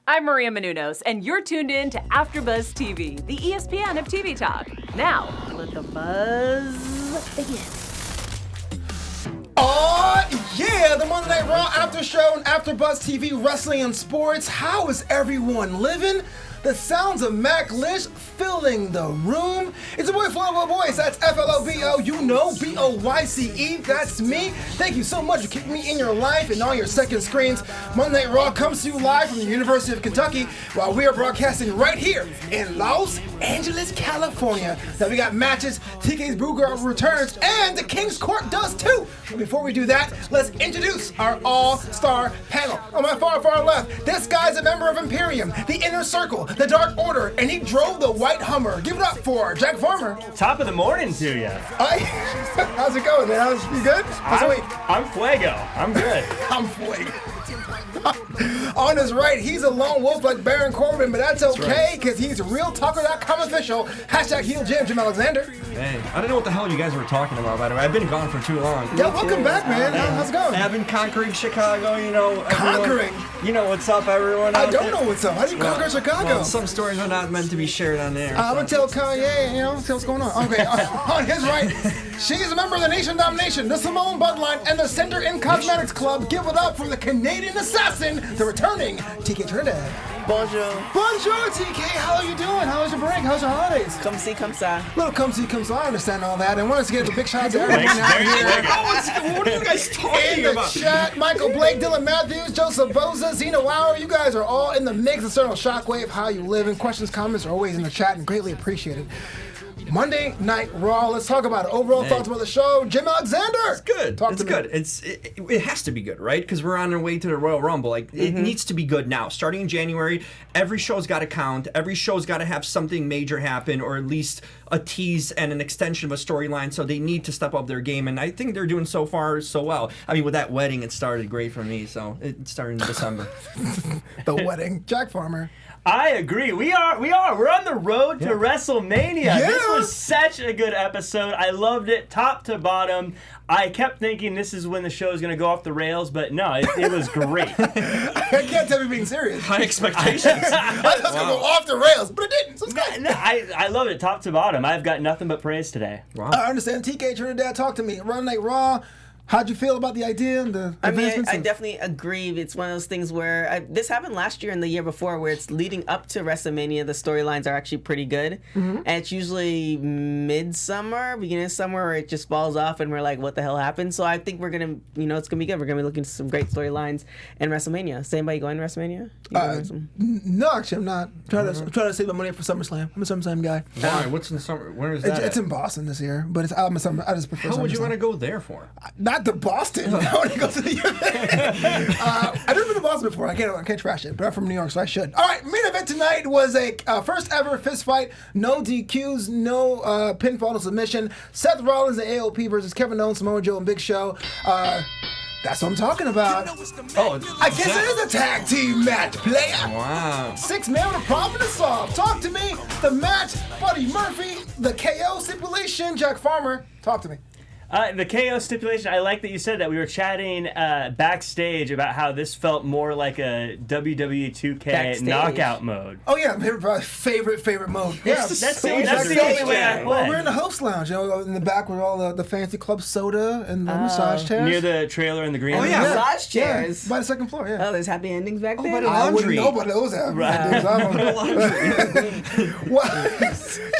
I'm Maria Menounos, and you're tuned in to AfterBuzz TV, the ESPN of TV talk. Now, let the buzz begin. Oh, yeah, the Monday Night Raw After Show and AfterBuzz TV Wrestling and Sports. How is everyone living? The sounds of Mac Lish filling the room. It's your boy Flobo Boyce. That's F-L-O-B-O. You know, B-O-Y-C-E. That's me. Thank you so much for keeping me in your life and on your second screens. Monday Night Raw comes to you live from the University of Kentucky while we are broadcasting right here in Los Angeles, California. Now we got matches, TK's Booger returns, and the King's Court does too. But before we do that, let's introduce our all-star panel. On my far, far left, this guy's a member of Imperium, the Inner Circle, the Dark Order, and he drove the white Hummer. Give it up for Jack Farmer. Top of the morning to you. How's it going, man? You good? How's the week? I'm Fuego. I'm good. I'm Fuego. On his right, he's a lone wolf like Baron Corbin, but that's okay because he's RealTalker.com official. Hashtag Heel Jim Alexander. Hey, I don't know what the hell you guys were talking about, by the way. I've been gone for too long. Yeah, welcome back, man. How's it going? I've been conquering Chicago, you know. Conquering? You know what's up, everyone I out don't there? know what's up. How do you conquer Chicago? Well, some stories are not meant to be shared on there. I'm going to tell Kanye, tell what's going on. Okay, on his right, she is a member of the Nation Domination, the Samoan Bloodline, and the Center in Cosmetics Club. Give it up for the Canadian assassin, the returning TK Trinidad. Bonjour. Bonjour, TK. How are you doing? How was your break? How's your holidays? Come see, come sa. Little come see, come saw. I understand all that. And want us to give a big shout out to everyone out here. What are you guys talking In the about? chat, Michael Blake, Dylan Matthews, Joseph Boza, Zeno Lauer, you guys are all in the mix. Eternal Shockwave, how you living? Questions, comments are always in the chat and greatly appreciated. Monday Night Raw. Let's talk about it. Overall thoughts about the show. Jim Alexander. It's good. Talk it's to me. good. It has to be good, right? Because we're on our way to the Royal Rumble. Like it needs to be good now. Starting in January, every show's got to count. Every show's got to have something major happen, or at least a tease and an extension of a storyline. So they need to step up their game, and I think they're doing so far so well. I mean, with that wedding, it started great for me. So it started in December. The wedding. Jack Farmer. I agree. We're on the road to WrestleMania. Yeah. This was such a good episode. I loved it, top to bottom. I kept thinking this is when the show is going to go off the rails, but no, it was great. I can't tell you being serious. High expectations. I thought it was going to go off the rails, but it didn't. So it's good. No, I loved it, top to bottom. I've got nothing but praise today. Wow. I understand. TK Trinidad, talk to me. Run Night Raw. How'd you feel about the idea and the I mean, advancements? I definitely agree. It's one of those things where this happened last year and the year before, where it's leading up to WrestleMania. The storylines are actually pretty good, and it's usually midsummer, beginning of summer, where it just falls off, and we're like, "What the hell happened?" So I think we're gonna, it's gonna be good. We're gonna be looking at some great storylines in WrestleMania. Is anybody going to WrestleMania? No, actually, I'm not. I'm trying to save my money for SummerSlam. I'm a SummerSlam guy. Why? What's in the summer? Where is that? It's in Boston this year, but I just prefer How would you SummerSlam. want to go there for? Not to Boston. I want to go to the I've never been to Boston before. I can't trash it, but I'm from New York, so I should. All right, main event tonight was a first ever fist fight. No DQs, no pinfall, no submission. Seth Rollins and AOP versus Kevin Owens, Samoa Joe, and Big Show. That's what I'm talking about. Oh, I guess it is a tag team match, player. Wow. 6 man with a problem to solve. Talk to me. The match, Buddy Murphy, the KO stipulation, Jack Farmer. Talk to me. The KO stipulation, I like that you said that. We were chatting backstage about how this felt more like a WWE 2K Backstage. knockout mode. Oh yeah, favorite mode. Yeah, That's the only way I play. Well, we're in the host lounge, in the back with all the fancy club soda and the massage chairs. Near the trailer in the green Oh, room. yeah. Massage chairs. Yeah, by the second floor. Yeah. Oh, there's happy endings back there. but it- I wouldn't laundry. know about those endings.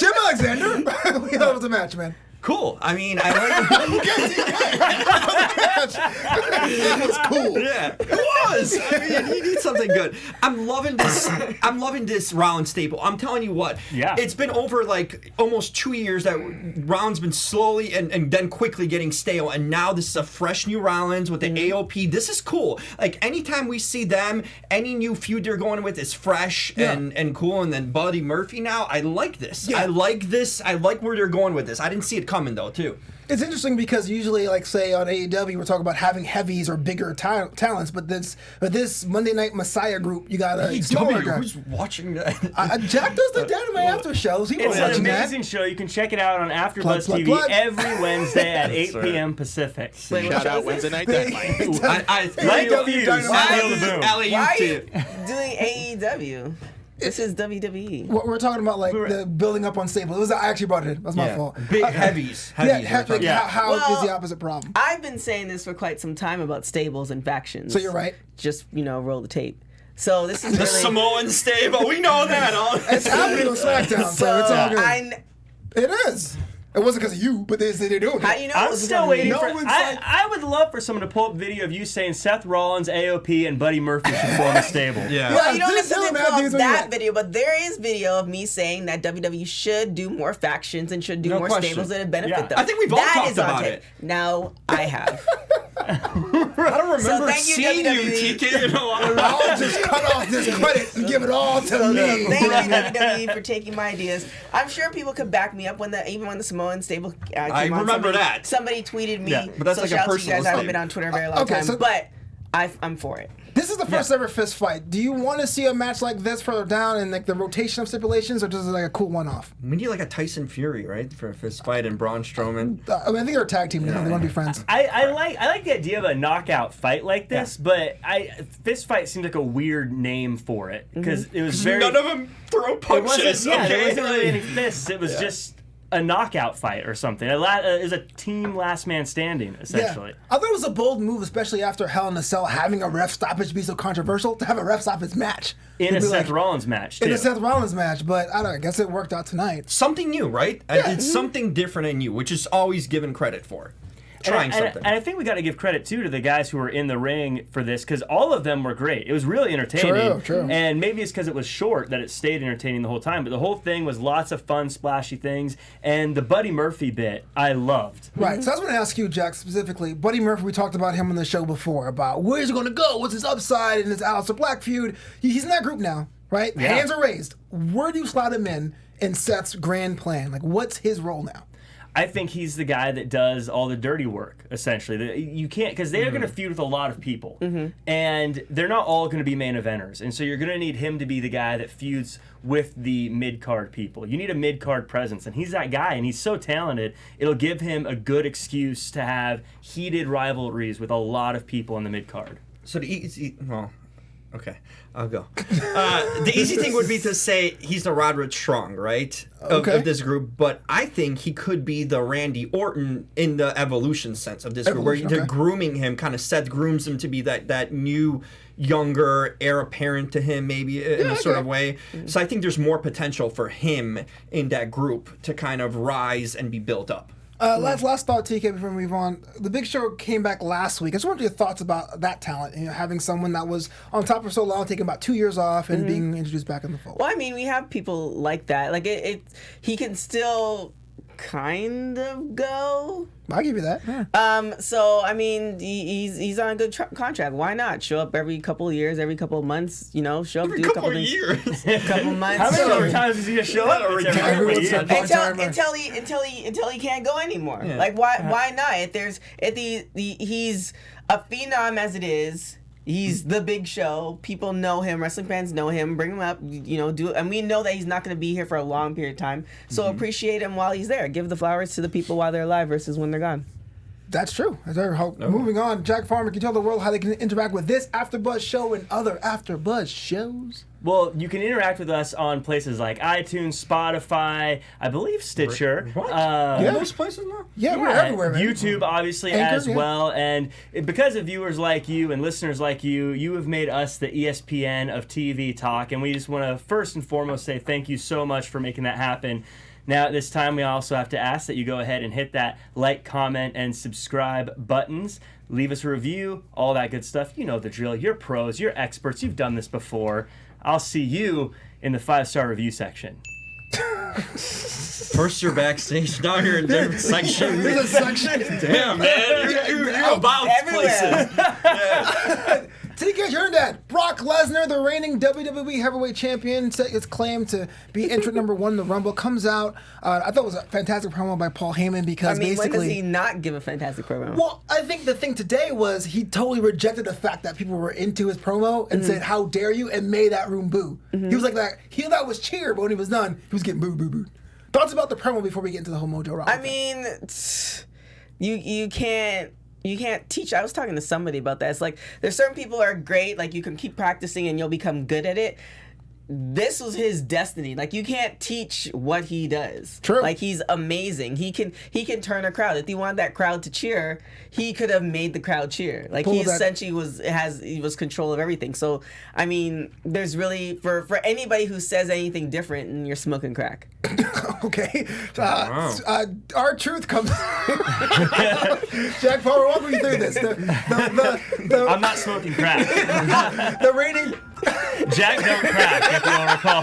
Jim Alexander, we thought it was a match, man. Cool. I mean, I like That was cool. Yeah, it was. I mean, you need something good. I'm loving this Rollins staple. I'm telling you what. Yeah. It's been over like almost 2 years that Rollins been slowly and then quickly getting stale, and now this is a fresh new Rollins with the AOP. This is cool. Like anytime we see them, any new feud they're going with is fresh and cool. And then Buddy Murphy now, I like this. Yeah. I like this. I like where they're going with this. I didn't see it coming though, too. It's interesting because usually, like say on AEW, we're talking about having heavies or bigger talents, but this Monday Night Messiah group, you got a smaller guy. Who's watching that? Jack does the Dynamite after shows. He was It's an watching that. amazing show. You can check it out on AfterBuzz Plug, TV plug. every Wednesday at 8 p.m. Pacific. Wait, what Shout show out is Wednesday this? Night Dynamite. Like a fuse, feel the boom. LA Why? to doing AEW. This is WWE. What we're talking about, like the building up on stable. I actually brought it in. That's my fault. Big heavies. How is the opposite problem? I've been saying this for quite some time about stables and factions. So you're right. Just roll the tape. So this is The really, Samoan stable. We know that. It's happening on SmackDown, so it's all good. It is. It wasn't because of you, but they're doing it. How you know? I'm still waiting for. one's I would love for someone to pull up video of you saying Seth Rollins, AOP, and Buddy Murphy should form a stable. Yeah. Well, you don't This necessarily film pull has things up where that you- video, but there is video of me saying that WWE should do more factions and should do No more question. stables that would benefit Yeah. them. I think we've all That talked is on about tape. it. Now I have. I don't remember thank you, seeing you, WWE. TK, in a while. I'll just cut off this credit and give it all to me. Thank you, WWE, for taking my ideas. I'm sure people could back me up even when the Samoan stable came I on. remember Somebody- that. Somebody tweeted me. Yeah, but that's so like a shout out to you personal guys. I haven't thing. been on Twitter a very long Okay, time, so- but I'm for it. This is the first ever fist fight. Do you want to see a match like this further down in like the rotation of stipulations, or just like a cool one-off? We need like a Tyson Fury, right, for a fist fight and Braun Strowman. I think they're a tag team now. They want to be friends. I like the idea of a knockout fight like this, but fist fight seems like a weird name for it because it was very. None of them throw It punches. wasn't, there okay? wasn't really any fists. It was just a knockout fight or something. It was a team last man standing, essentially. I thought it was a bold move, especially after Hell in a Cell having a ref stoppage be so controversial, to have a ref stoppage match. In It'd a be Seth like- Rollins match, too. In a Seth Rollins match, but I don't know, I guess it worked out tonight. Something new, right? It's something different in you, which is always given credit for. Trying something. And I think we got to give credit too to the guys who were in the ring for this because all of them were great. It was really entertaining. True. And maybe it's because it was short that it stayed entertaining the whole time. But the whole thing was lots of fun, splashy things. And the Buddy Murphy bit, I loved. Right, so I was going to ask you, Jack, specifically. Buddy Murphy, we talked about him on the show before, about where's he going to go, what's his upside in his Aleister Black feud. He's in that group now, right? Yeah. Hands are raised. Where do you slot him in Seth's grand plan? Like, what's his role now? I think he's the guy that does all the dirty work, essentially. You can't, because they're going to feud with a lot of people. And they're not all going to be main eventers. And so you're going to need him to be the guy that feuds with the mid-card people. You need a mid-card presence, and he's that guy, and he's so talented, it'll give him a good excuse to have heated rivalries with a lot of people in the mid-card. So okay, I'll go. The easy thing would be to say he's the Roderick Strong, right, of this group. But I think he could be the Randy Orton in the evolution sense of this group, where they're grooming him, kind of Seth grooms him to be that new, younger heir apparent to him, maybe in a sort of way. So I think there's more potential for him in that group to kind of rise and be built up. Last thought, TK, before we move on. The Big Show came back last week. I just wanted your thoughts about that talent, having someone that was on top for so long, taking about 2 years off, and being introduced back in the fold. Well, I mean, we have people like that. Like he can still kind of go. I'll give you that. Yeah. So I mean, he's on a good contract. Why not show up every couple of years, every couple of months? Show up, do a couple of things, years. couple of months. How many more times is he going to show up? It's every Everyone's year. until he can't go anymore. Yeah. Like why not? He's a phenom as it is. He's the Big Show. People know him. Wrestling fans know him. Bring him up. And we know that he's not going to be here for a long period of time. So appreciate him while he's there. Give the flowers to the people while they're alive versus when they're gone. That's true. Moving on, Jack Farmer, can you tell the world how they can interact with this AfterBuzz show and other AfterBuzz shows? Well, you can interact with us on places like iTunes, Spotify, I believe Stitcher. What? Those places now? Yeah, we're everywhere, man. YouTube, obviously, Anchor, as yeah. well. And because of viewers like you and listeners like you, you have made us the ESPN of TV talk. And we just want to first and foremost say thank you so much for making that happen. Now, at this time, we also have to ask that you go ahead and hit that like, comment, and subscribe buttons. Leave us a review, all that good stuff. You know the drill. You're pros. You're experts. You've done this before. I'll see you in the 5-star review section. First you're backstage, now you're in different section. There's a section. Damn, man. You're about Everywhere. places. TK Trinidad, Brock Lesnar, the reigning WWE Heavyweight Champion, set his claim to be entrant number 1 in the Rumble. Comes out. I thought it was a fantastic promo by Paul Heyman because When basically. does he not give a fantastic promo? Well, I think the thing today was he totally rejected the fact that people were into his promo and said, "How dare you?" and made that room boo. He was like that. He thought it was cheer, but when he was done, he was getting booed. Thoughts about the promo before we get into the whole Mojo Rawley I mean, you can't teach. I was talking to somebody about that. It's like there's certain people are great, like you can keep practicing and you'll become good at it. This was his destiny. Like you can't teach what he does. True. Like he's amazing. He can turn a crowd. If he wanted that crowd to cheer, he could have made the crowd cheer. Like he essentially was control of everything. So I mean, there's really for anybody who says anything different, and you're smoking crack. Okay. R-Truth comes. Jack Palmer, walk me through this. I'm not smoking crack. The rating. Jack don't crack, if you'll recall.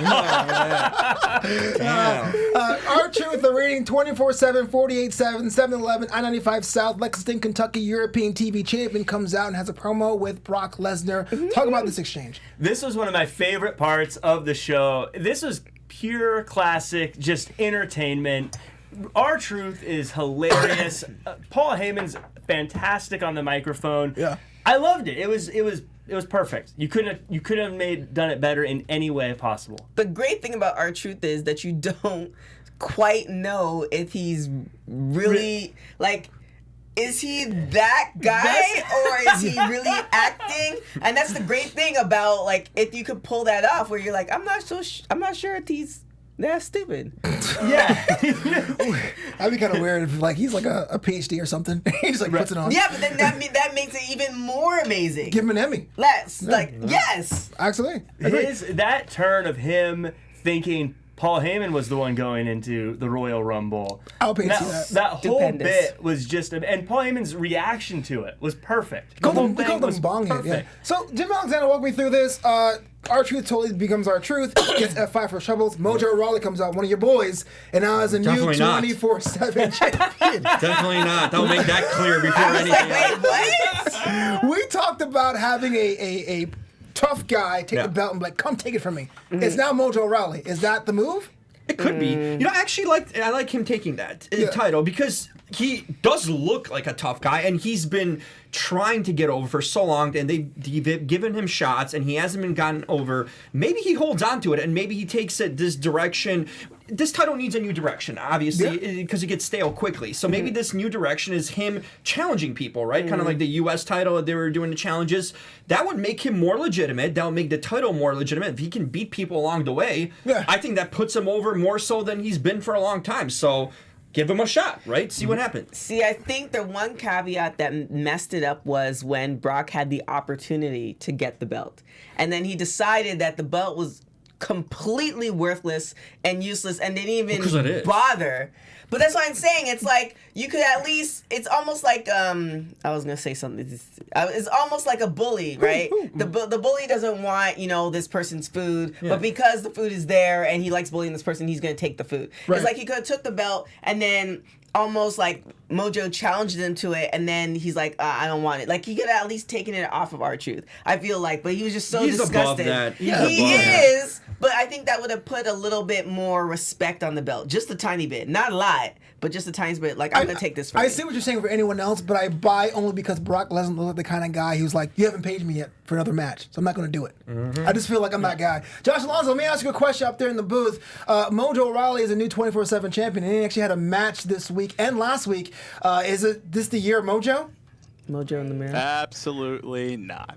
R-Truth, the rating 24/7, 48/7, 7-Eleven, I-95 South, Lexington, Kentucky, European TV champion comes out and has a promo with Brock Lesnar. Talk about this exchange. This was one of my favorite parts of the show. This was pure classic, just entertainment. R-Truth is hilarious. Paul Heyman's fantastic on the microphone. Yeah. I loved it. It was perfect. You couldn't have done it better in any way possible. The great thing about R-Truth is that you don't quite know if he's really like. Is he that guy or is he really acting? And that's the great thing about like if you could pull that off, where you're like, I'm not sure if he's that stupid. Yeah. That'd be kind of weird if like he's like a PhD or something. He just like puts it on. Yeah, but then that makes it even more amazing. Give him an Emmy. Yes. Absolutely. That turn of him thinking Paul Heyman was the one going into the Royal Rumble. I'll pay that. That whole Stupendous. bit was just, and Paul Heyman's reaction to it was perfect. We call them bong hit, yeah. So Jim Alexander walked me through this. R-Truth totally becomes R-Truth. Gets F5 for troubles. Mojo Rawley comes out, one of your boys, and now as a Definitely new not. 24/7 champion. Definitely not. Don't make that clear before anything else. We talked about having a tough guy take the belt and be like, come take it from me. It's now Mojo Rawley. Is that the move? It could be. You know, I actually I like him taking that title because he does look like a tough guy, and he's been trying to get over for so long, and they've given him shots, and he hasn't been gotten over. Maybe he holds on to it, and maybe he takes it this direction. This title needs a new direction, obviously, because it gets stale quickly. So maybe this new direction is him challenging people, right? Kind of like the U.S. title, they were doing the challenges. That would make him more legitimate. That would make the title more legitimate. If he can beat people along the way, I think that puts him over more so than he's been for a long time. So give him a shot, right? See what happens. See, I think the one caveat that messed it up was when Brock had the opportunity to get the belt. And then he decided that the belt was completely worthless and useless and didn't even bother. But that's what I'm saying. It's like you could at least. It's almost like I was gonna say something. It's almost like a bully, right? The bully doesn't want this person's food, but because the food is there and he likes bullying this person, he's gonna take the food. Right. It's like he could have took the belt and then almost like Mojo challenged him to it, and then he's like, I don't want it. Like he could have at least taken it off of R-Truth. I feel like, but he was just so disgusted. Above that. He is. But I think that would have put a little bit more respect on the belt. Just a tiny bit. Not a lot, but just a tiny bit. Like, I'm going to take this from you. I see what you're saying for anyone else, but I buy only because Brock Lesnar looks like the kind of guy who's like, you haven't paid me yet for another match, so I'm not going to do it. I just feel like I'm that guy. Josh Alonso, let me ask you a question up there in the booth. Mojo Rawley is a new 24/7 champion, and he actually had a match this week and last week. Is this the year of Mojo? Mojo in the mirror? Absolutely not.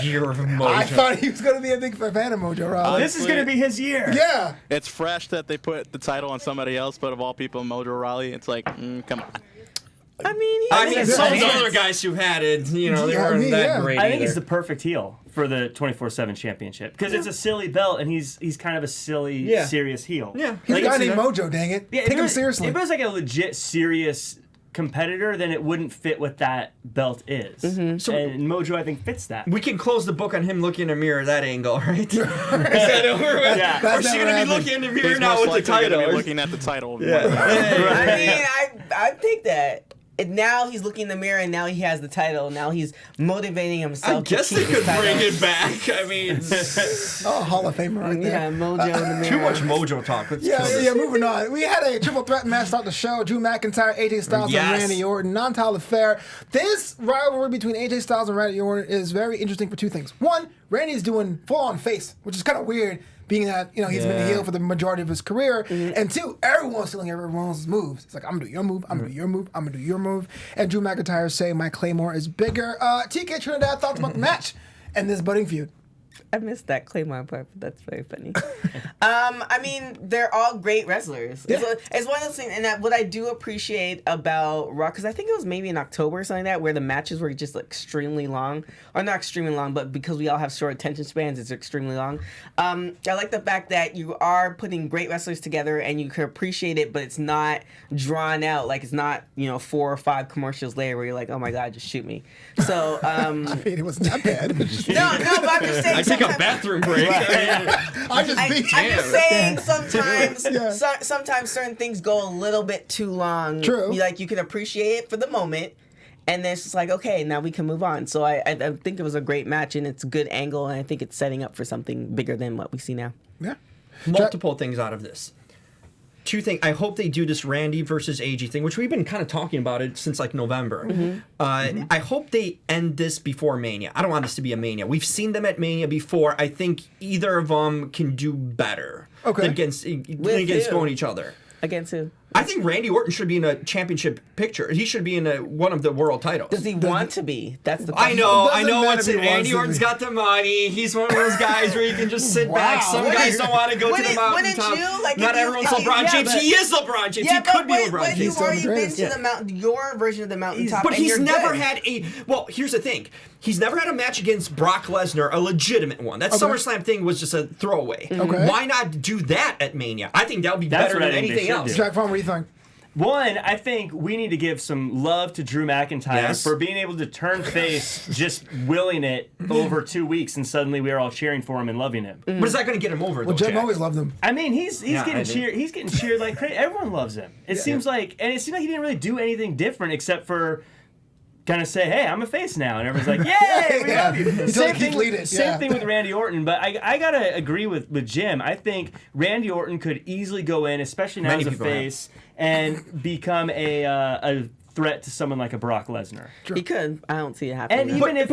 Year of Mojo. I thought he was going to be a big fan of Mojo Rawley. This is going to be his year. Yeah. It's fresh that they put the title on somebody else, but of all people, Mojo Rawley, it's like, come on. I mean, some of the other guys who had it, they weren't that great. I think either. he's the perfect heel for the 24/7 championship because it's a silly belt and he's kind of a silly, serious heel. Yeah. He's Like, a guy named Mojo, dang it. Yeah, Take him seriously. If it was like a legit, serious competitor, then it wouldn't fit what that belt is. So and Mojo, I think, fits that. we can close the book on him looking in a mirror that angle, right? Is that over with? Yeah. Or is he going to be looking in the mirror He's now most with the likely title? gonna be looking at the title. I mean, I think that. Now he's looking in the mirror, and now he has the title. Now he's motivating himself. I guess to they keep could his title. bring it back. I mean, Hall of Famer right there. Yeah, Mojo in the mirror. too much Mojo talk. Let's kill this. Moving on. We had a triple threat match start the show. Drew McIntyre, AJ Styles, and Randy Orton. Non-title affair. This rivalry between AJ Styles and Randy Orton is very interesting for two things. One, Randy's doing full-on face, which is kind of weird, being that, you know, he's been a heel for the majority of his career. And two, everyone's stealing everyone else's moves. It's like, I'm going to do your move, I'm going to do your move, I'm going to do your move. And Drew McIntyre saying, my Claymore is bigger. TK Trinidad, thoughts about the match and this budding feud? I missed that Claymore part, but that's very funny. I mean, they're all great wrestlers. Yeah. It's one of those things, and that what I do appreciate about Raw, because I think it was maybe in October or something like that, where the matches were just like, extremely long, or not extremely long, but because we all have short attention spans, it's extremely long. I like the fact that you are putting great wrestlers together, and you can appreciate it, but it's not drawn out. Like, it's not, 4 or 5 commercials later where you're like, oh my god, just shoot me. So I mean, it wasn't that bad. no, but I'm just saying. I take a bathroom break. I'm just saying sometimes certain things go a little bit too long. True. You can appreciate it for the moment, and then it's just like, okay, now we can move on. So I think it was a great match, and it's a good angle, and I think it's setting up for something bigger than what we see now. Yeah. Multiple things out of this. 2 things. I hope they do this Randy versus AG thing, which we've been kind of talking about it since like November. I hope they end this before Mania. I don't want this to be a Mania. We've seen them at Mania before. I think either of them can do better than against going each other. Against who? I think Randy Orton should be in a championship picture. He should be in one of the world titles. Does he want to be? That's the I question. know. matter It's if he wants Randy to Orton's be. got the money. He's one of those guys where you can just sit back. Some guys don't want to go to the mountaintop. Not everyone's LeBron James. He is LeBron James. He could be LeBron but James. you've already been to the mountain. Your version of the mountaintop. But and he's you're never good. had a. Well, here's the thing. He's never had a match against Brock Lesnar, a legitimate one. That SummerSlam thing was just a throwaway. Why not do that at Mania? I think that would be better than anything else. Jack Farm, what do you think? One, I think we need to give some love to Drew McIntyre for being able to turn face, just willing it over 2 weeks, and suddenly we are all cheering for him and loving him. But is that going to get him over? Well, Jim always loved him. I mean, he's getting cheered. He's getting cheered like crazy. Everyone loves him. It seems like he didn't really do anything different except for kind of say, hey, I'm a face now. And everyone's like, yay, we love you. Same thing with Randy Orton. But I got to agree with Jim. I think Randy Orton could easily go in, especially now as a face, and become a threat to someone like a Brock Lesnar. He could. I don't see it happening. And even if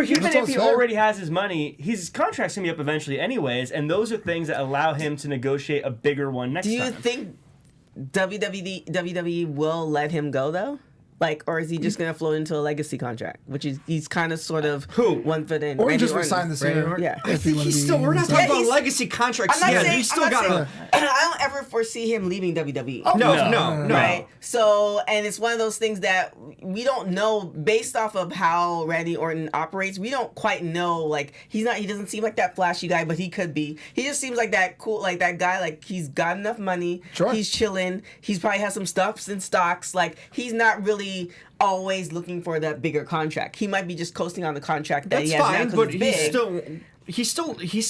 he already has his money, his contract's going to be up eventually anyways. And those are things that allow him to negotiate a bigger one next time. Do you think WWE will let him go, though? Like, or is he just going to float into a legacy contract, which is he's kind of sort of one foot in. Or he just resigned this year. Yeah. I think he's still. We're not talking about legacy contracts yet. He's still got. I don't ever foresee him leaving WWE. Oh, No. Right. So, and it's one of those things that we don't know based off of how Randy Orton operates. We don't quite know. Like, he doesn't seem like that flashy guy, but he could be. He just seems like that cool, like that guy. Like, he's got enough money. Sure. He's chilling. He's probably has some stuffs in stocks. Like, he's not really always looking for that bigger contract. He might be just coasting on the contract that That's he has fine, now 'cause but it's big. he's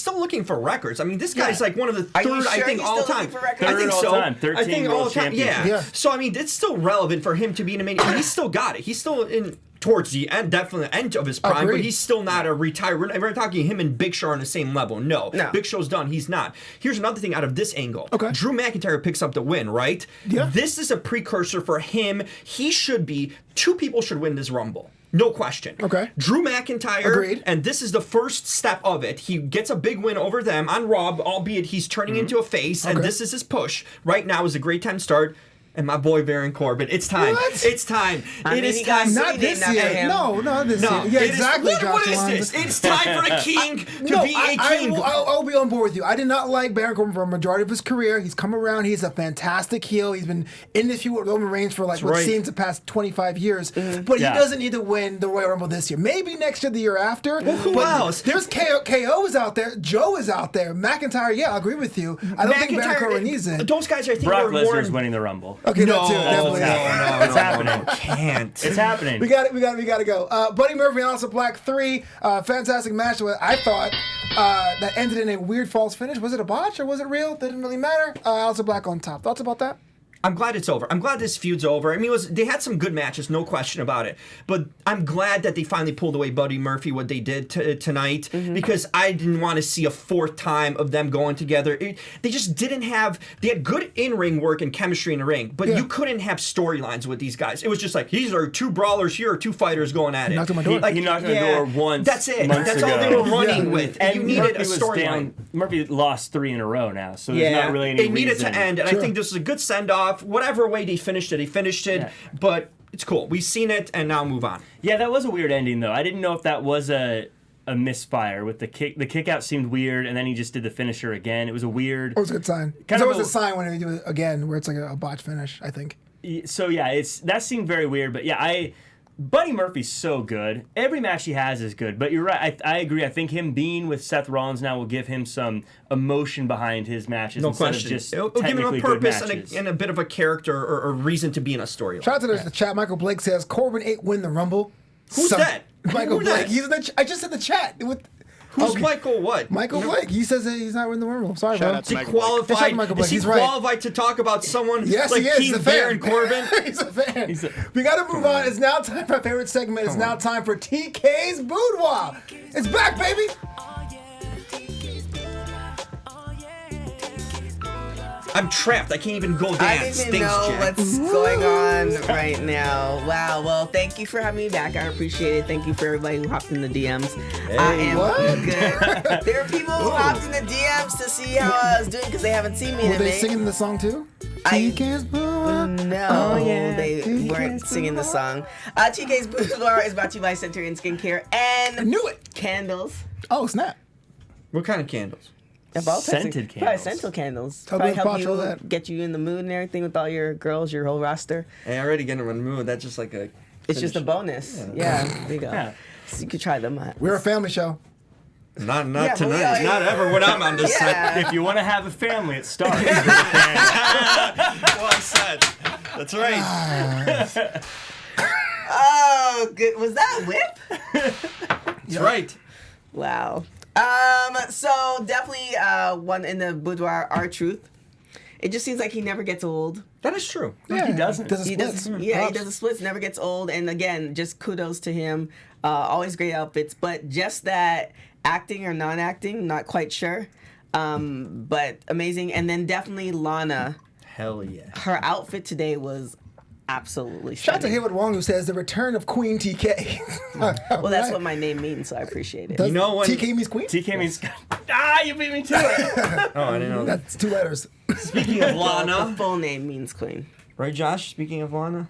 still looking for records. I mean, this guy's like one of the third, I think, all time. I think so. all time. 13 I think all world time. champions. Yeah. So I mean, it's still relevant for him to be in a main. And he's still got it. He's still in towards the end, definitely the end of his prime. Agreed. But he's still not a retired. We're talking him and Big Show on the same level. No. Big Show's done. He's not. Here's another thing out of this angle. Okay. Drew McIntyre picks up the win, right? Yeah. This is a precursor for him. He should be. 2 people should win this Rumble. No question. Okay. Drew McIntyre. Agreed. And this is the first step of it. He gets a big win over them on Raw, albeit he's turning into a face, and this is his push. Right now is a great time to start. And my boy Baron Corbin. It's time. What? It's time. It is time. Not this year. No, not this year. Yeah, exactly, Josh. What is this? It's time for a king to be a king. I'll be on board with you. I did not like Baron Corbin for a majority of his career. He's come around. He's a fantastic heel. He's been in this feud with Roman Reigns for what seems the past 25 years. But he doesn't need to win the Royal Rumble this year. Maybe next year, the year after. Well, who else? There's KO is out there. Joe is out there. McIntyre, I agree with you. I don't think Baron Corbin needs it. Those guys, I think, Brock are more. Lesnar's winning the Rumble. Okay, No, that too. It's Definitely. happening. Can't. It's happening. We got to go. Buddy Murphy and Aleister Black 3. Fantastic match. I thought that ended in a weird false finish. Was it a botch or was it real? Didn't really matter. Aleister Black on top. Thoughts about that? I'm glad it's over. I'm glad this feud's over. I mean, they had some good matches, no question about it. But I'm glad that they finally pulled away Buddy Murphy, what they did tonight, because I didn't want to see a fourth time of them going together. They just didn't have... They had good in-ring work and chemistry in the ring, but you couldn't have storylines with these guys. It was just like, these are two brawlers here, or two fighters going at it. Knocked on my door. He knocked on the door once. That's it. That's ago. all they were running with. And you needed Murphy a was storyline. down. Murphy lost 3 in a row now, so there's not really any it needed reason. to end, and I think this is a good send-off. Whatever way they finished it, Yeah. but it's cool. We've seen it, and now move on. Yeah, that was a weird ending, though. I didn't know if that was a misfire with the kick. The kick out seemed weird, and then he just did the finisher again. It was a weird... It was a good sign. It's always a sign when they do it again, where it's like a botch finish, I think. So, yeah, that seemed very weird, but yeah, Buddy Murphy's so good. Every match he has is good, but you're right. I agree. I think him being with Seth Rollins now will give him some emotion behind his matches instead of just It'll give him a technically purpose good and a bit of a character or reason to be in a storyline. Shout out to the chat. Michael Blake says, Corbin 8 win the Rumble. Who's that? Michael Who's Blake. that? He's in the I just said the chat. Who's Michael what? Michael Blake. He says that he's not winning the Rumble. Sorry, Shout bro. out to Is he Michael Blake. Shout out qualified? to Michael Blake. Is he He's right. qualified to talk about someone Yes, like he is. King He's a fan. Baron Corbin? He's a fan. We got to move on. It's now time for our favorite segment. It's now time for TK's Boudoir. It's back, baby. I'm trapped. I can't even go I dance. didn't know what's going on right now. Wow. Well, thank you for having me back. I appreciate it. Thank you for everybody who hopped in the DMs. I am good. There are people who hopped in the DMs to see how I was doing because they haven't seen me in Were a they minute. singing the song too? I- TK's Boudoir. No, they TK's weren't singing the song. TK's Boudoir is brought to you by Centurion Skincare I and knew it. candles. Oh, snap. What kind of candles? Scented Probably candles. scented candles. Tell Probably Bill help Pacho you that. get you in the mood and everything with all your girls, your whole roster. Hey, I already get in one mood. That's just like a. It's just a bonus. Yeah, there you go. Yeah. So you could try them out. We're a family show. Not Yeah, but we tonight. are- Not ever when I'm on this set. If you want to have a family, it starts with a family. Well said. That's right. Oh, good. Was that a whip? That's right. Wow. So definitely one in the boudoir, R-Truth. It just seems like he never gets old. That is true. Yeah, he doesn't. Does a He splits. does, yeah, he Props. does the splits, never gets old. And again, just kudos to him. Always great outfits, but just that acting or non-acting, not quite sure. But amazing. And then definitely Lana. Hell yeah. Her outfit today was absolutely Shout out to stunning. Haywood Wong who says the return of Queen TK. Well, that's what my name means, so I appreciate it. Does You know when- TK means Queen? TK means... You beat me to it. Oh, I didn't know that. That's 2 letters. Speaking of The Lana. full name means queen. Right, Josh? Speaking of Lana.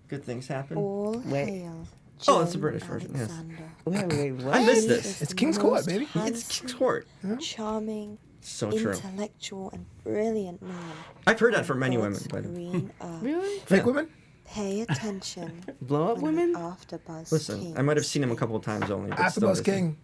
Good things happen. All Wait. hail. Oh, that's the John British version, yes. Alexander. Wait, what? I missed this. It's King's Court, baby. It's King's Court. Charming, So true. intellectual, and brilliant man. I've heard that from many women. God's But green earth. Really? Fake women? Pay attention. Blow up when women? AfterBuzz listen, King I might have seen him a couple of times only. But still, AfterBuzz King.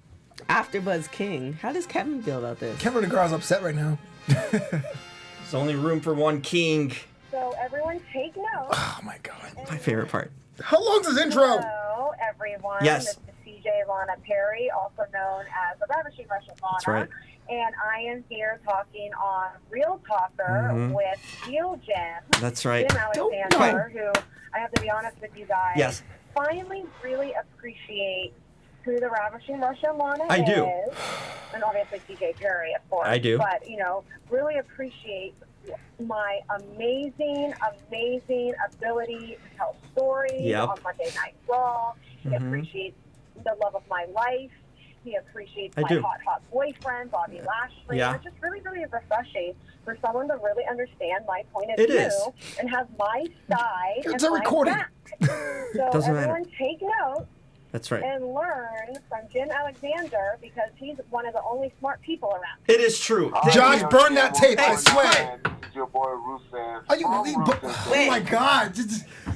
AfterBuzz King. How does Kevin feel about this? Kevin DeGraw's upset right now. There's only room for one king. So everyone take note. Oh my god. My favorite part. How long's this intro? Hello, everyone. Yes. This is CJ Lana Perry, also known as the Ravishing Russian Lana. That's right. And I am here talking on Real Talker with Steel Jim. That's right. Jim Alexander, who I have to be honest with you guys. Yes. Finally, really appreciate who the Ravishing Russian Lana I is. do. And obviously CJ Perry, of course. I do. But, really appreciate my amazing ability to tell stories Yep. on Monday Night Raw. He appreciates the love of my life. He appreciates I my do. hot boyfriend, Bobby Lashley. Yeah. It's just really, really refreshing for someone to really understand my point of It view is. and have my side It's and a my recording. back. So Doesn't matter. everyone take note That's right. and learn from Jim Alexander because he's one of the only smart people around. It is true. Josh, burn that tape, I swear. This is your boy Rusev. Are you from really? Rusev. Oh my god.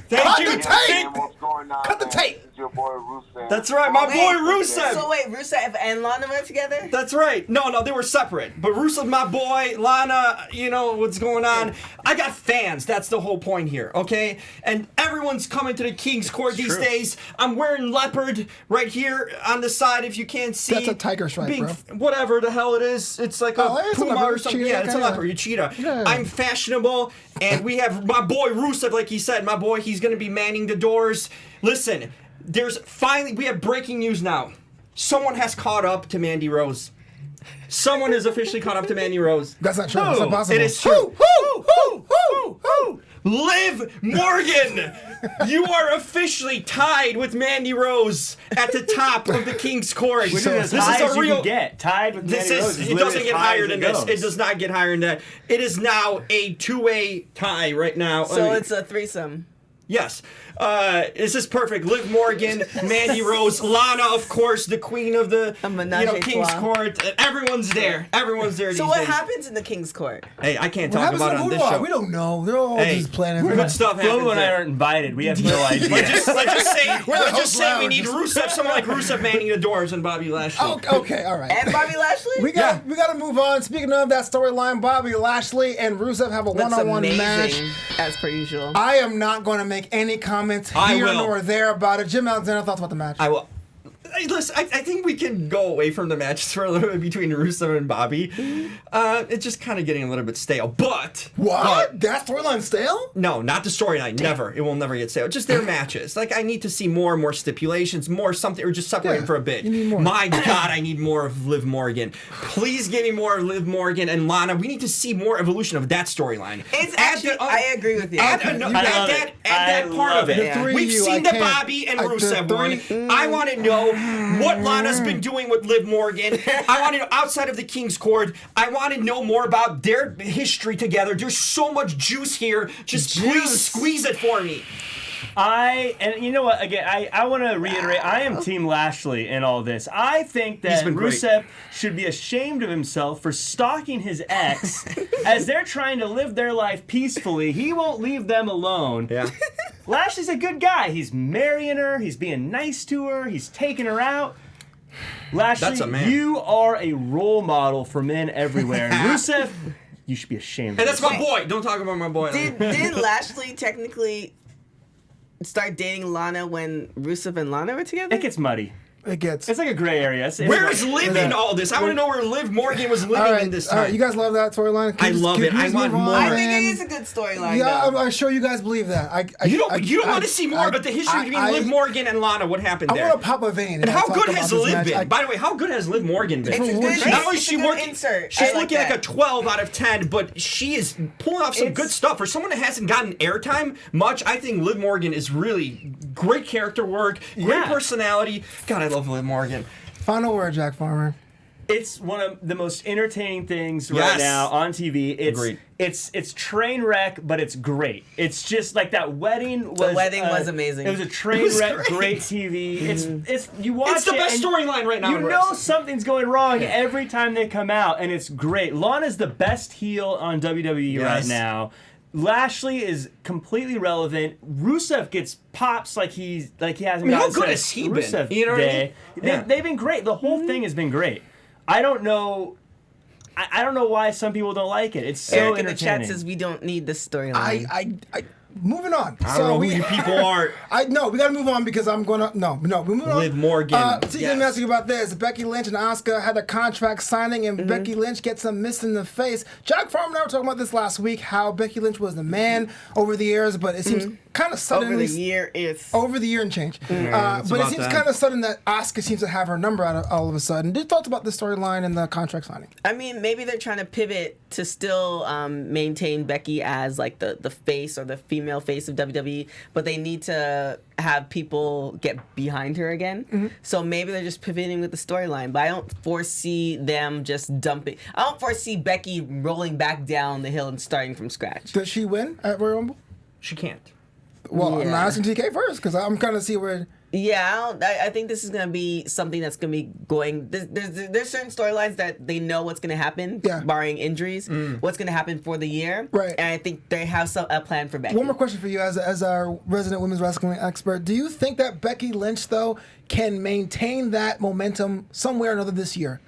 Thank Cut you. the tape! What's going on, Cut the man? tape! This is your boy Rusev. That's right, my boy Rusev. So wait, Rusev and Lana were together? That's right. No, they were separate. But Rusev, my boy, Lana, you know what's going on. I got fans. That's the whole point here, okay? And everyone's coming to the King's Court these days. I'm wearing leopard right here on the side, if you can't see. That's a tiger stripe, bro. Whatever the hell it is. It's like a it's a puma leopard, or something. cheetah, Yeah, it's a okay, leopard, a cheetah. Yeah. I'm fashionable, and we have my boy Rusev, like he said. My boy, he's going to be manning the doors. Listen, we have breaking news now. Someone has caught up to Mandy Rose. Someone has officially caught up to Mandy Rose. That's not true. That's not possible. It is true. Liv Morgan, you are officially tied with Mandy Rose at the top of the King's Court. Which is as high as you can get. Tied with This Mandy Rose. is. It doesn't get higher than this. goes. It does not get higher than that. It is now a two-way tie right now. So it's a threesome. Yes. This is perfect. Liv Morgan, Mandy Rose, Lana, of course, the queen of the menage a King's trois. Court. Everyone's there. Everyone's there. So these what days. happens in the King's Court? Hey, I can't What talk happens about it to on the this Moonwalk? show. We don't know. They're all Hey, just planning. good stuff happens Flobo and I there. aren't invited. We have no idea. Let's just say, We're the let's host just say we lounge. need Rusev, someone like Rusev manning the doors, and Bobby Lashley. Oh, okay, all right. And Bobby Lashley? We got to move on. Speaking of that storyline, Bobby Lashley and Rusev have a Looks one-on-one amazing, match. as per usual. I am not going to make any comments I here will. nor there about it. Jim Alexander, thoughts about the match? I will. Hey, listen, I think we can go away from the matches for a little bit between Rusev and Bobby. It's just kind of getting a little bit stale. But What? That storyline stale? no, not the storyline. Never. It will never get stale. Just their matches. Like, I need to see more and more stipulations, more something, or just separate Yeah, for a bit. you need more. My God, I need more of Liv Morgan. Please give me more of Liv Morgan and Lana. We need to see more evolution of that storyline. It's Add actually, the- I agree with you. Add, Okay, no, you add love that, it. add that I part love of it. it. The three We've of you, seen I the can't- Bobby and the Rusev three- one. I want to know what Lana's been doing with Liv Morgan. I want to know outside of the King's Court. I want to know more about their history together. There's so much juice here. Just please squeeze it for me. And you know what? Again, I want to reiterate. I am Team Lashley in all this. I think that been great. Rusev should be ashamed of himself for stalking his ex as they're trying to live their life peacefully. He won't leave them alone. Yeah. Lashley's a good guy. He's marrying her. He's being nice to her. He's taking her out. Lashley, That's a man. you are a role model for men everywhere. And Rusev, you should be ashamed. And of that's my yourself. boy. Don't talk about my boy. Didn't Lashley technically start dating Lana when Rusev and Lana were together? It gets muddy. It gets. It's like a gray area. Where is Liv in all this? I want to know where Liv Morgan was living in this all time. right, you guys love that storyline? I love it. I want more. I think it is a good storyline. Yeah, though. I'm sure you guys believe that. You don't want to see more about the history between Liv Morgan and Lana. What happened I there? want to pop a vein. And I how talk good about has this Liv match. been? By the way, how good has Liv Morgan been? It's a good, Not only is it's she a good working, insert. she's I like looking like a that. 12 out of 10, but she is pulling off some good stuff. For someone that hasn't gotten airtime much, I think Liv Morgan is really great character work, great Yeah. personality. God, I love Liv Morgan. Final word, Jack Farmer. It's one of the most entertaining things right Yes. now on TV. Agreed. It's train wreck, but it's great. It's just like that wedding was. The wedding was amazing. It was a train wreck, great TV. It's you watch It's the it best and storyline right now You in know wrestling. something's going wrong every time they come out, and it's great. Lana's the best heel on WWE right Yes. now. Lashley is completely relevant. Rusev gets pops like he hasn't gotten how good since has he been? Rusev You know what I Day. mean? Yeah. They've been great. The whole thing has been great. I don't know. I don't know why some people don't like it. It's so Eric in the entertaining. chat says we don't need this storyline. I moving on. I don't know who you people are. We gotta move on because I'm gonna we're moving on. Liv Morgan. Let me ask you about this. Becky Lynch and Asuka had a contract signing, and Becky Lynch gets a miss in the face. Jack Farmer and I were talking about this last week. How Becky Lynch was the man over the years, but it seems kind of suddenly over the year and change. But it about seems that. kind of sudden that Asuka seems to have her number out of all of a sudden. Did thoughts about the storyline and the contract signing? I mean, maybe they're trying to pivot to still maintain Becky as like the face or the female face of WWE, but they need to have people get behind her again. So maybe they're just pivoting with the storyline, but I don't foresee them just dumping. I don't foresee Becky rolling back down the hill and starting from scratch. Does she win at Royal Rumble? She can't. Well, I'm Yeah. asking TK first because I'm kind of see where. Yeah, I think this is going to be something that's going to be going. There's certain storylines that they know what's going to happen, barring injuries, what's going to happen for the year. Right. And I think they have a plan for Becky. One more question for you as our resident women's wrestling expert. Do you think that Becky Lynch, though, can maintain that momentum somewhere or another this year?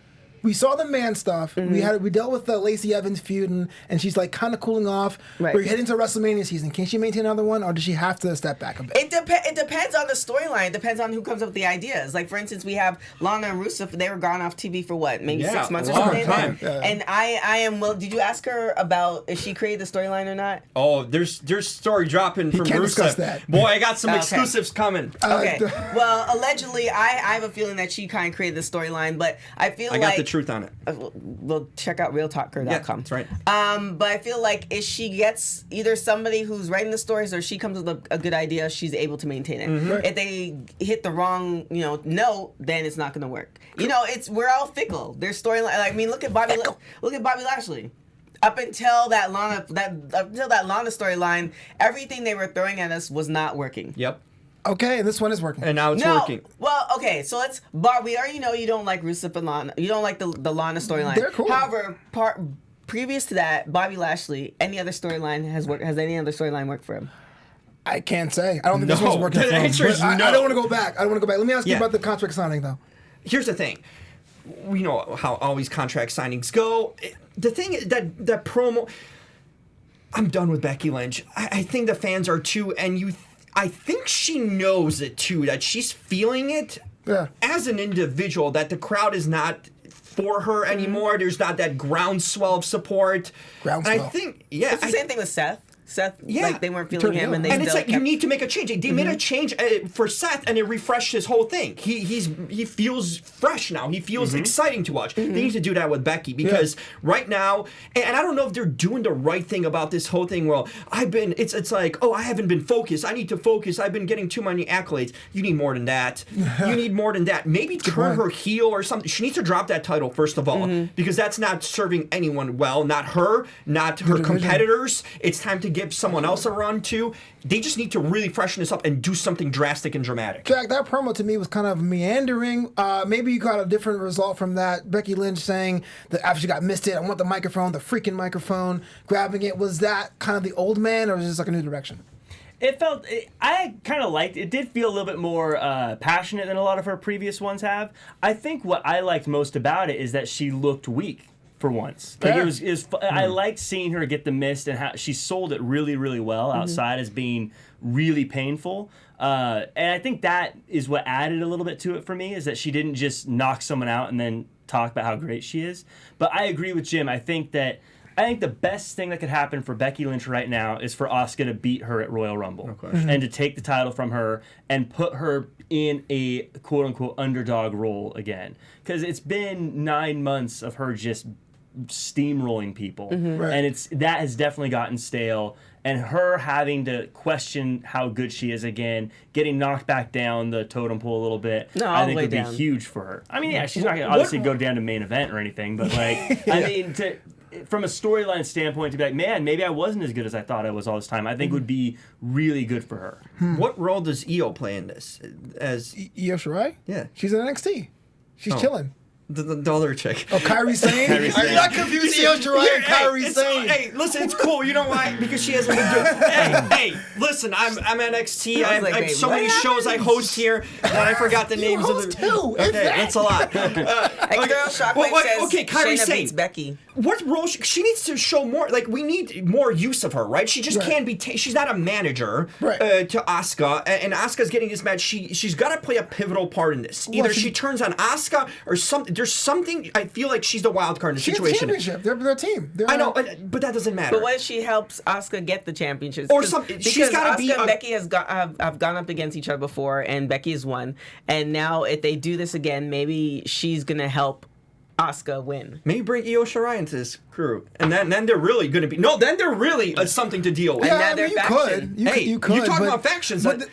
We saw the man stuff. We dealt with the Lacey Evans feud, and she's like kind of cooling off. Right. We're heading to WrestleMania season. Can she maintain another one, or does she have to step back a bit? It depends on the storyline. It depends on who comes up with the ideas. Like, for instance, we have Lana and Rusev. They were gone off TV for what, maybe 6 months or something? Time. And I am, well, did you ask her about if she created the storyline or not? Oh, there's story dropping from can't discuss Rusev. that. Boy, I got some exclusives coming. Okay. Well, allegedly, I have a feeling that she kind of created the storyline, but I feel I like... got the truth on it. Well, check out realtalker.com. Yeah, that's right. But I feel like if she gets either somebody who's writing the stories or she comes with a good idea, she's able to maintain it. If they hit the wrong, note, then it's not going to work. We're all fickle. Their storyline. I mean, look at Bobby Lashley. Up until that Lana storyline, everything they were throwing at us was not working. Yep. Okay, and this one is working. And now it's working. Well, okay, so we already know you don't like Rusev and Lana. You don't like the Lana storyline. They're cool. However, previous to that, Bobby Lashley, any other storyline has any other storyline worked for him? I can't say. I don't think this one's working for him. The answer is no. I don't want to go back. Let me ask you about the contract signing, though. Here's the thing. We know how all these contract signings go. The thing is that promo... I'm done with Becky Lynch. I think the fans are too, and I think she knows it too, that she's feeling it as an individual, that the crowd is not for her anymore. There's not that groundswell of support. Groundswell. And I think, It's the same thing with Seth. Like, they weren't feeling him, and it's like you need to make a change. They made a change for Seth, and it refreshed his whole thing. He feels fresh now. He feels exciting to watch. They need to do that with Becky because right now, and I don't know if they're doing the right thing about this whole thing. Well, it's like, oh, I haven't been focused. I need to focus. I've been getting too many accolades. You need more than that. You need more than that. Maybe turn her heel or something. She needs to drop that title first of all because that's not serving anyone well. Not her. Not her competitors. It's time to give someone else a run too. They just need to really freshen this up and do something drastic and dramatic. Jack, that promo to me was kind of meandering. Maybe you got a different result from that. Becky Lynch saying that after she got missed it, I want the microphone, the freaking microphone, grabbing it. Was that kind of the old man, or is this like a new direction? I kind of liked it. Did feel a little bit more passionate than a lot of her previous ones have. I think what I liked most about it is that she looked weak. For once, like it was I liked seeing her get the mist and how she sold it really, really well outside as being really painful. And I think that is what added a little bit to it for me, is that she didn't just knock someone out and then talk about how great she is. But I agree with Jim. I think the best thing that could happen for Becky Lynch right now is for Asuka to beat her at Royal Rumble and to take the title from her and put her in a quote-unquote underdog role again. Because it's been 9 months of her just steamrolling people, and that has definitely gotten stale. And her having to question how good she is again, getting knocked back down the totem pole a little bit, I think would be huge for her. I mean, she's not going to obviously go down to main event or anything, but like, I mean, from a storyline standpoint, to be like, man, maybe I wasn't as good as I thought I was all this time, I think would be really good for her. What role does Io play in this? As Io Shirai? Yeah, she's in NXT. She's chilling. The other chick. Oh, Kairi Sane? Are you not confused? Io Shirai and Kairi Sane. Hey, listen, it's cool. You know why? Because she hasn't been doing. Hey, listen, I'm NXT. I have so many shows I host here that I forgot the names of the. Two. Okay, that's a lot. Shockwave says Kairi Shayna Sane beats Becky. What role? She needs to show more. Like, we need more use of her, right? She just can't be. She's not a manager to Asuka, and Asuka's getting this match. She's got to play a pivotal part in this. Either she turns on Asuka or something. There's something. I feel like she's the wild card in the situation. Championship. They're a team. I know, but that doesn't matter. But what if she helps Asuka get the championships? Or something. She's got to be. And Becky have gone up against each other before, and Becky has won. And now, if they do this again, maybe she's gonna help Asuka win. Maybe bring Io Shirai into this crew, and then they're really going to be then they're really something to deal with. Yeah, and now you could. You could. You're talking about factions. I didn't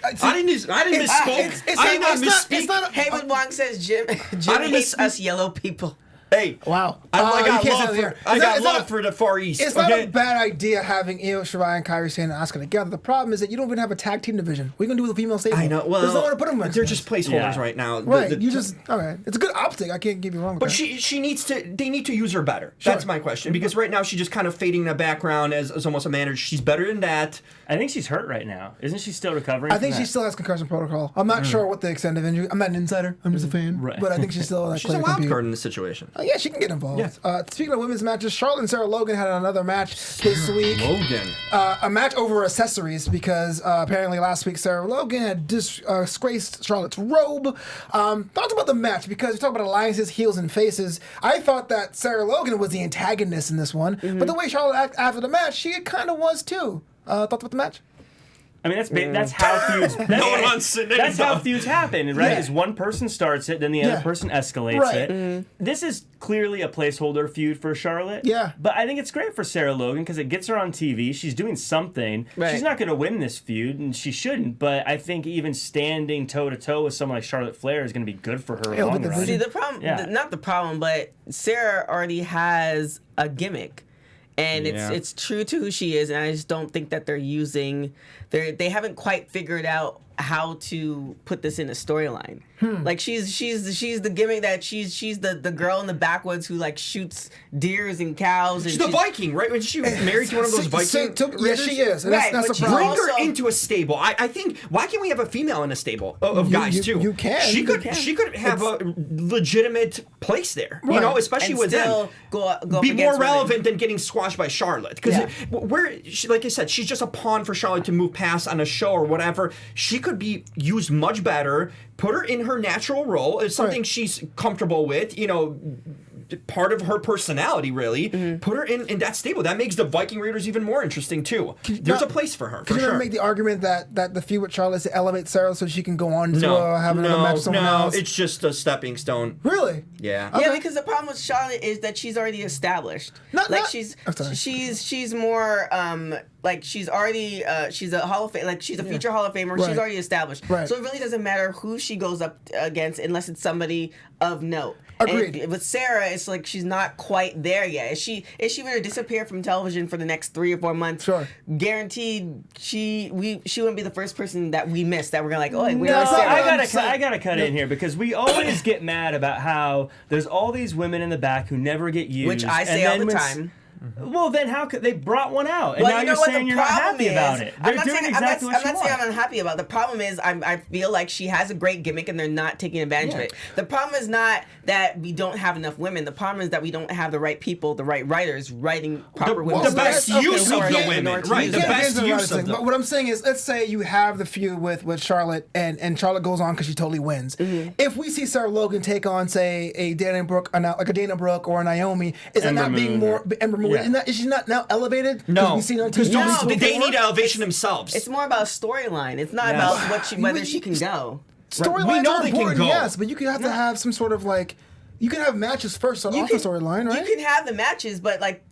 misspoke. I did not misspeak. Haywood Wong says Jim hates us yellow people. Hey, Wow. I You got can't love say it here. I It's got not- love it's for the Far East. It's not a bad idea having Io Shirai and Kairi Sane and Asuka together. The problem is that you don't even have a tag team division. What are you going to do with a female stable? I know. Well, There's nowhere to put them. they're just placeholders right now. Right. All right. It's a good optic. I can't give you wrong with But that. she needs to. They need to use her better. Sure. That's my question. Because right now she's just kind of fading in the background as almost a manager. She's better than that. I think she's hurt right now. Isn't she still recovering? I think from she that? still has concussion protocol. I'm not sure what the extent of injury. I'm not an insider. I'm just a fan. Right. But I think she's still. She's a wild card in this situation. Yeah, she can get involved. Yeah. Speaking of women's matches, Charlotte and Sarah Logan had another match this week. Logan. A match over accessories because apparently last week Sarah Logan had disgraced Charlotte's robe. Thoughts about the match because we talk about alliances, heels, and faces. I thought that Sarah Logan was the antagonist in this one, but the way Charlotte acted after the match, she kind of was too. Thoughts about the match? I mean, that's how feuds. That's how feuds happen, right? Yeah. Is one person starts it, then the other person escalates Right. it. This is clearly a placeholder feud for Charlotte. Yeah. But I think it's great for Sarah Logan because it gets her on TV. She's doing something. Right. She's not going to win this feud, and she shouldn't. But I think even standing toe to toe with someone like Charlotte Flair is going to be good for her. Yeah, long with the run. See, the problem, Yeah. not the problem, but Sarah already has a gimmick. And Yeah. it's true to who she is, and I just don't think that they haven't quite figured out how to put this in a storyline. Like she's the gimmick that she's the girl in the backwoods who like shoots deers and cows. And She's the Viking, right? When she married to one of those Viking. Yes, she is. And Right, that's but the she's problem. Bring her Also- into a stable. I think. Why can't we have a female in a stable of guys too? you can. She You could. can. She could have a legitimate place there. You Right. know, especially and with still them. go up Be more against relevant women. than getting squashed by Charlotte. Because like I said, she's just a pawn for Charlotte to move past on a show or whatever. She could be used much better. Put her in her natural role. It's something she's comfortable with. You know, part of her personality, really. Put her in that stable. That makes the Viking Raiders even more interesting too. There's a place for her. Could you for ever sure. make the argument that the feud with Charlotte is to elevate Sarah so she can go on to have another match with someone else? It's just a stepping stone. Really? Yeah. Yeah, because the problem with Charlotte is that she's already established. She's more like she's already she's a Hall of Fame, like she's a future Hall of Famer. Right. She's already established. Right. So it really doesn't matter who she goes up against unless it's somebody of note. Agreed. And with Sarah, it's like she's not quite there yet. If she were to disappear from television for the next 3 or 4 months, Sure. guaranteed she wouldn't be the first person that we miss that we're gonna like, oh, No, where's Sarah? I gotta cut in here because we always get mad about how there's all these women in the back who never get used. Which I and say all then the when time. Well, then how could they brought one out and Well, now you know you're what saying the you're not problem happy is? about it? They're doing exactly what I'm you not saying want. I'm unhappy about it. The problem is I feel like she has a great gimmick and they're not taking advantage of it. The problem is not that we don't have enough women. The problem is that we don't have the right people, the right writers writing proper women. the best use of the women, right? The Yeah, best the use of But them. what I'm saying is, let's say you have the feud with Charlotte, and Charlotte goes on because she totally wins. If we see Sarah Logan take on, say, a Dana Brooke, like a Dana Brooke or a Naomi, is that Ember not being Moon. more Ember Moon? Yeah. Is she not now elevated? No, we've seen her on because TV No, they before? need elevation themselves. It's more about storyline. It's not Yeah. about whether she can go. Storylines We know are they can important, go. yes, but you could have to have some sort of like, you can have matches first on off the storyline, right? You can have the matches, but like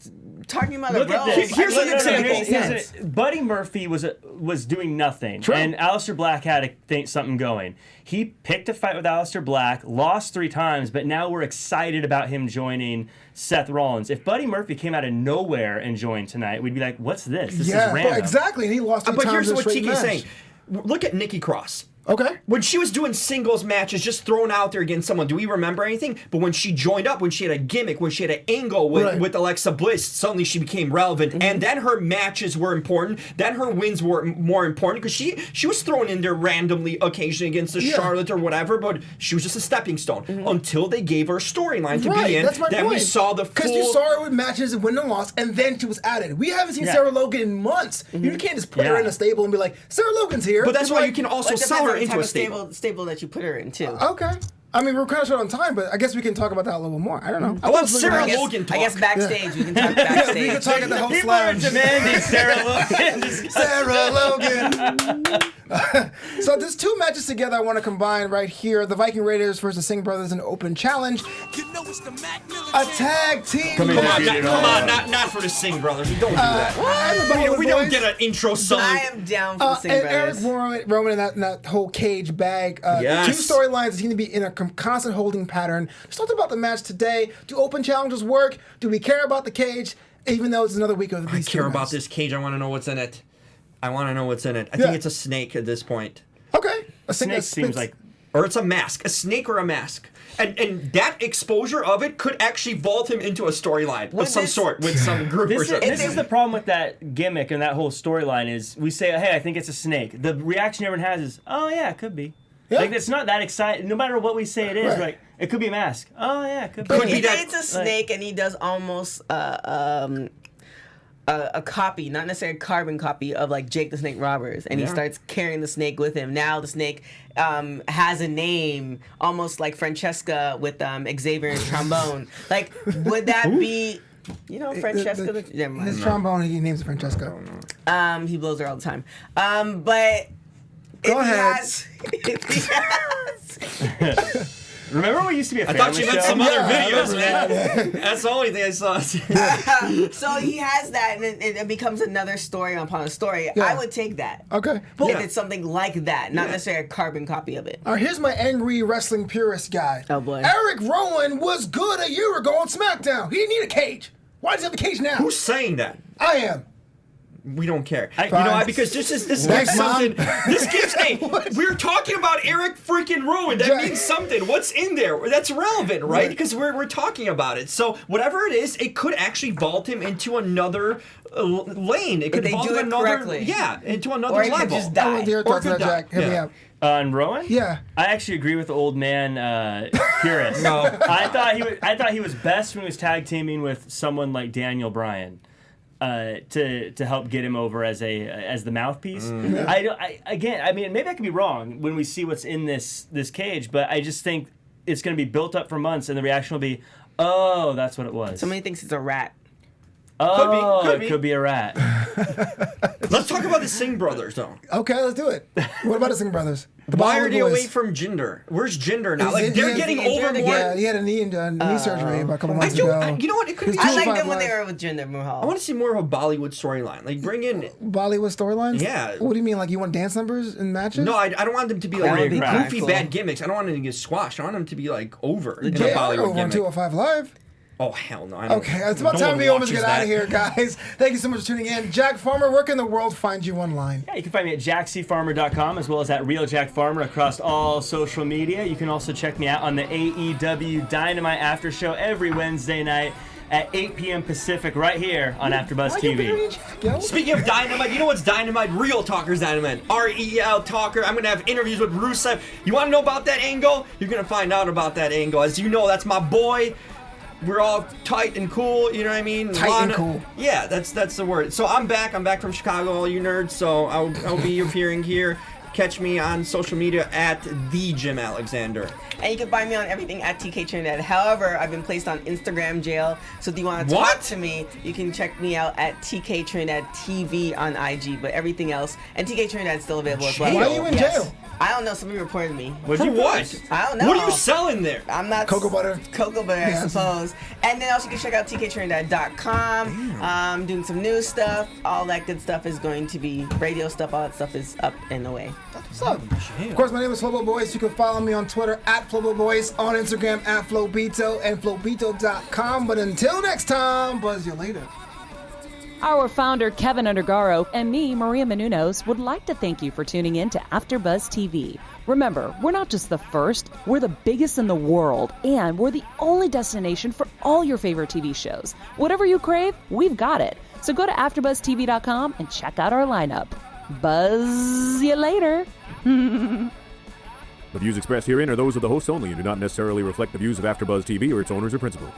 talking about Look a at role. this. Here's an it doesn't example. make Here's sense. Buddy Murphy was doing nothing, and Aleister Black had something going. He picked a fight with Aleister Black, lost 3 times, but now we're excited about him joining Seth Rollins. If Buddy Murphy came out of nowhere and joined tonight, we'd be like, "What's this? This is random." exactly. And he lost 3 But times here's in a what straight Tiki's match. saying. Look at Nikki Cross. Okay. When she was doing singles matches, just thrown out there against someone, do we remember anything? But when she joined up, when she had a gimmick, when she had an angle with Alexa Bliss, suddenly she became relevant. And then her matches were important. Then her wins were more important because she was thrown in there randomly, occasionally against a Charlotte or whatever, but she was just a stepping stone until they gave her a storyline to be in. That's my then point. we saw the Because full... you saw her with matches and win and loss, and then she was added. We haven't seen Yeah. Sarah Logan in months. You can't just put her Yeah. in a stable and be like, Sarah Logan's here. But that's You'd why be you can like, also It depends sell on her the into type a of stable. stable that you put her in too. Okay. I mean, we're kind of short on time, but I guess we can talk about that a little more. I don't know. I want Sarah I guess, Logan talk. I guess backstage we can talk We backstage. can talk at the host People are lounge. demanding Sarah Logan. Sarah Logan. So there's two matches together I want to combine right here. The Viking Raiders versus Singh Brothers in open challenge. A tag team. Come on, not for the Singh Brothers. We don't do that. We don't get an intro song. I am down for the Singh Brothers. Eric Rowan in that whole cage bag. Yes. Two storylines seem to be in a constant holding pattern. Just talked about the match today. Do open challenges work? Do we care about the cage? Even though it's another week of the I care about this cage. I want to know what's in it. I think it's a snake at this point. Okay. A snake seems like... Or it's a mask. A snake or a mask. And that exposure of it could actually vault him into a storyline of some sort with some group or something. This is the problem with that gimmick and that whole storyline is we say, hey, I think it's a snake. The reaction everyone has is, oh, yeah, it could be. Yeah. Like, it's not that exciting. No matter what we say it is, right. Like, it could be a mask. Oh, yeah, it could be. But if it's a snake and he does almost... a copy, not necessarily a carbon copy of like Jake the Snake Roberts, and he starts carrying the snake with him. Now the snake has a name, almost like Francesca with Xavier and trombone. Like, would that be, Francesca? Never mind. His trombone, he names it Francesca. He blows her all the time. But go ahead. Remember we used to be a family I thought you meant show? some other videos, man. That's the only thing I saw. So he has that, and it becomes another story upon a story. Yeah. I would take that. Okay. If it's something like that, not necessarily a carbon copy of it. All right, here's my angry wrestling purist guy. Oh, boy. Eric Rowan was good a year ago on SmackDown. He didn't need a cage. Why does he have a cage now? Who's saying that? I am. We don't care. You know why? Because this gives something. This gives. Hey, we're talking about Eric freaking Rowan. That means something. What's in there? That's relevant, right? Because we're talking about it. So whatever it is, it could actually vault him into another lane. It could vault him correctly. into another or level. Could just die. Talk to that, Jack. Hit me up. On Rowan? Yeah. I actually agree with the old man purist. No. I thought he was best when he was tag teaming with someone like Daniel Bryan. To help get him over as the mouthpiece. I mean, maybe I could be wrong when we see what's in this cage, but I just think it's going to be built up for months, and the reaction will be, oh, that's what it was. Somebody thinks it's a rat. Oh, it could be a rat. Let's talk about the Singh Brothers, though. Okay, let's do it. What about the Singh Brothers? Why are they away from Jinder? Where's Jinder now? Like, they're getting over more. Yeah, he had a knee surgery about a couple months ago. You know what? It could be. I like them when they were with Jinder Mahal. I want to see more of a Bollywood storyline. Like, bring in Bollywood storylines. Yeah. What do you mean? Like, you want dance numbers in matches? No, I don't want them to be like goofy bad gimmicks. I don't want them to get squashed. I want them to be like over in a Bollywood over on 205 Live. Oh, hell no. Okay, it's about time we almost get out of here, guys. Thank you so much for tuning in. Jack Farmer, where can the world find you online? Yeah, you can find me at jackcfarmer.com as well as at Real Jack Farmer across all social media. You can also check me out on the AEW Dynamite After Show every Wednesday night at 8 p.m. Pacific right here on AfterBuzz TV. Speaking of Dynamite, you know what's Dynamite? Real Talker's Dynamite. REL Talker. I'm going to have interviews with Rusev. You want to know about that angle? You're going to find out about that angle. As you know, that's my boy. We're all tight and cool, you know what I mean? And cool. Yeah, that's the word. So I'm back from Chicago, all you nerds, so I'll be appearing here. Catch me on social media at the Jim Alexander. And you can find me on everything at TK Trinidad. However, I've been placed on Instagram jail, so if you want to talk to me, you can check me out at TK Trinidad TV on IG, but everything else, and TK Trinidad is still available as well. Why are you in jail? I don't know. Somebody reported me. For what? I don't know. What are you selling there? I'm not... Cocoa butter. Cocoa butter, I suppose. And then also you can check out TKTrinidad.com. Doing some new stuff. All that good stuff is going to be... Radio stuff, all that stuff is up and away. What's up? Of course, my name is Flobo Boyce. You can follow me on Twitter at Flobo Boyce, on Instagram at Flobito, and Flobito.com. But until next time, buzz you later. Our founder, Kevin Undergaro, and me, Maria Menounos, would like to thank you for tuning in to AfterBuzz TV. Remember, we're not just the first, we're the biggest in the world, and we're the only destination for all your favorite TV shows. Whatever you crave, we've got it. So go to AfterBuzzTV.com and check out our lineup. Buzz you later. The views expressed herein are those of the hosts only and do not necessarily reflect the views of AfterBuzz TV or its owners or principals.